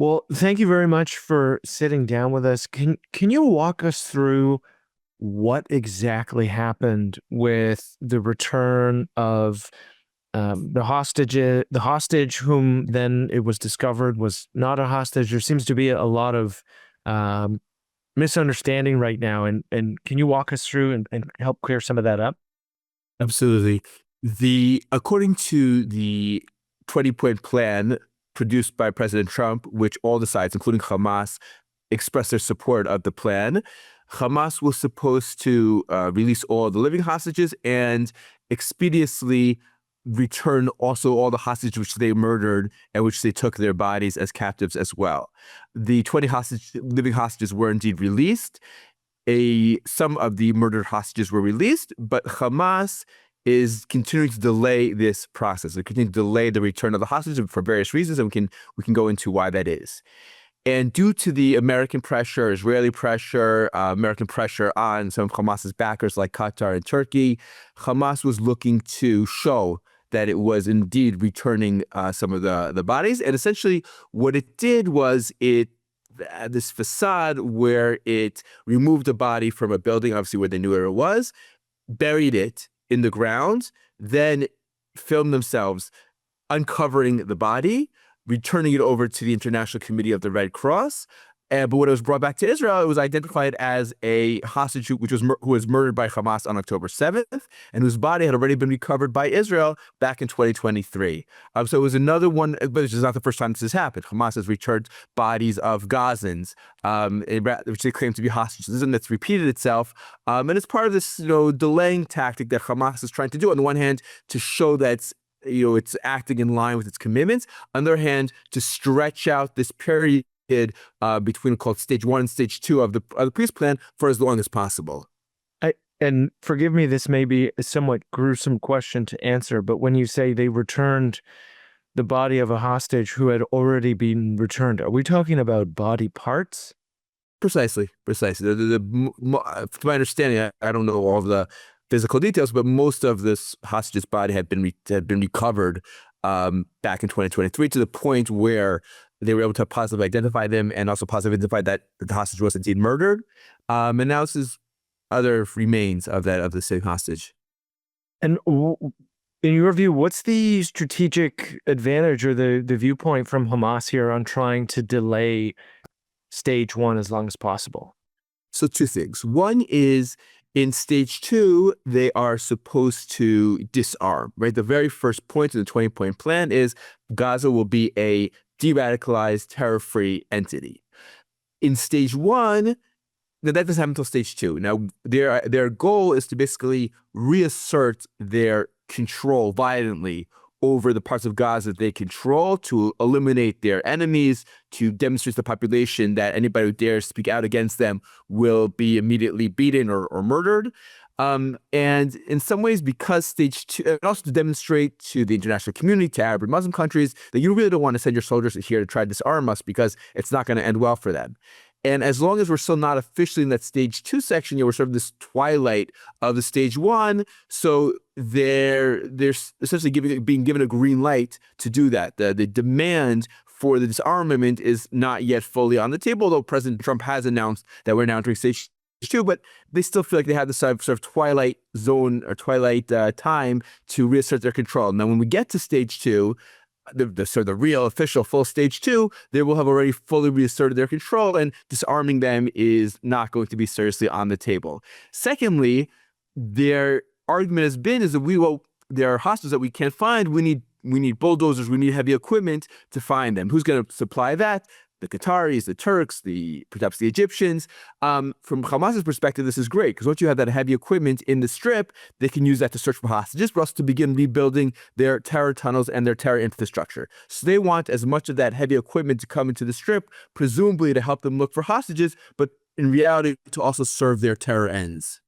Well, thank you very much for sitting down with us. Can you walk us through what exactly happened with the return of the hostage, whom then it was discovered was not a hostage? There seems to be a lot of um, misunderstanding right now, and can you walk us through and help clear some of that up? Absolutely. According to the 20-point plan produced by President Trump, which all the sides, including Hamas, expressed their support of the plan, Hamas was supposed to release all the living hostages and expeditiously return also all the hostages which they murdered and which they took their bodies as captives as well. The 20 living hostages were indeed released. Some of the murdered hostages were released, but Hamas is continuing to delay this process. They continue to delay the return of the hostages for various reasons, and we can go into why that is. And due to the American pressure, Israeli pressure, American pressure on some of Hamas's backers like Qatar and Turkey, Hamas was looking to show that it was indeed returning some of the bodies. And essentially what it did was this facade where it removed a body from a building, obviously where they knew where it was, buried it in the ground, then filmed themselves uncovering the body, returning it over to the International Committee of the Red Cross. But when it was brought back to Israel, it was identified as a hostage who was murdered by Hamas on October 7th, and whose body had already been recovered by Israel back in 2023. So it was another one, but this is not the first time this has happened. Hamas has returned bodies of Gazans, which they claim to be hostages, and that's repeated itself. And it's part of this, delaying tactic that Hamas is trying to do. On the one hand, to show that it's acting in line with its commitments. On the other hand, to stretch out this period between called stage 1 and stage 2 of the peace plan for as long as possible. And forgive me, this may be a somewhat gruesome question to answer, but when you say they returned the body of a hostage who had already been returned, are we talking about body parts? Precisely. To my understanding, I don't know all of the physical details, but most of this hostage's body had been recovered back in 2023 to the point where they were able to positively identify them and also positively identify that the hostage was indeed murdered. And now this is other remains of the same hostage. And in your view, what's the strategic advantage or the viewpoint from Hamas here on trying to delay stage 1 as long as possible? So two things. One is in stage 2, they are supposed to disarm, right? The very first point in the 20-point plan is Gaza will be a de-radicalized, terror-free entity. In stage 1, that doesn't happen until stage 2. Now, their goal is to basically reassert their control violently over the parts of Gaza that they control, to eliminate their enemies, to demonstrate to the population that anybody who dares speak out against them will be immediately beaten or murdered. And in some ways, because stage 2, and also to demonstrate to the international community, to Arab and Muslim countries, that you really don't want to send your soldiers here to try to disarm us because it's not going to end well for them. And as long as we're still not officially in that stage 2 section, we're sort of this twilight of the stage 1. So they're essentially being given a green light to do that. The demand for the disarmament is not yet fully on the table, though President Trump has announced that we're now entering stage 2, but they still feel like they have this sort of twilight zone or twilight time to reassert their control. Now, when we get to stage 2, the real official full stage 2, they will have already fully reasserted their control, and disarming them is not going to be seriously on the table. Secondly, their argument has been is that there are hostages that we can't find. We need bulldozers. We need heavy equipment to find them. Who's going to supply that? The Qataris, the Turks, perhaps the Egyptians. From Hamas's perspective, this is great because once you have that heavy equipment in the strip, they can use that to search for hostages, for us to begin rebuilding their terror tunnels and their terror infrastructure. So they want as much of that heavy equipment to come into the strip, presumably to help them look for hostages, but in reality, to also serve their terror ends.